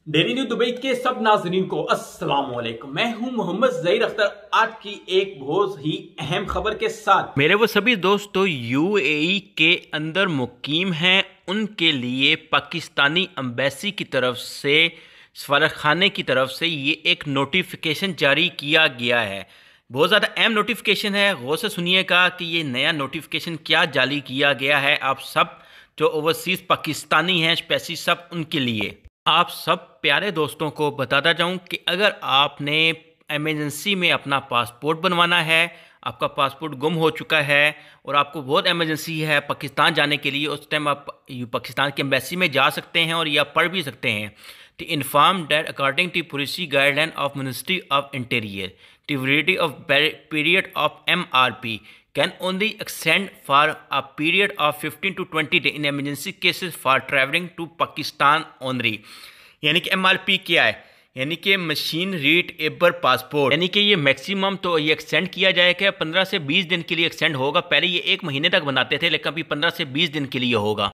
Daily news Dubai के सब नाजरीन को अस्सलाम वालेकुम। मैं हूं मोहम्मद ज़हीर अख्तर, आज की एक बहुत ही अहम खबर के साथ। मेरे वो सभी दोस्त तो यूएई के अंदर मुकीम हैं, उनके लिए पाकिस्तानी एम्बेसी की तरफ से, सफारतखाने की तरफ से ये एक नोटिफिकेशन जारी किया गया है। बहुत ज़्यादा अहम नोटिफिकेशन है, गौर से सुनिएगा कि ये नया नोटिफिकेशन क्या जारी किया गया है। आप सब जो ओवरसीज़ पाकिस्तानी हैं स्पेशली सब उनके लिए आप सब प्यारे दोस्तों को बताता जाऊं कि अगर आपने एमरजेंसी में अपना पासपोर्ट बनवाना है, आपका पासपोर्ट गुम हो चुका है और आपको बहुत एमरजेंसी है पाकिस्तान जाने के लिए, उस टाइम आप पाकिस्तान की एम्बेसी में जा सकते हैं और या पढ़ भी सकते हैं। to inform that according to policy guideline of Ministry of Interior, the validity of period of MRP can only extend for a period of 15 to 20 days in emergency cases for traveling to Pakistan only। यानी कि MRP क्या है? यानी कि machine read एबर passport, यानी कि ये maximum तो ये एक्सटेंड किया जाएगा 15 से 20 दिन के लिए एक्सटेंड होगा। पहले ये 1 महीने तक बनाते थे, लेकिन अभी 15 से 20 दिन के लिए होगा।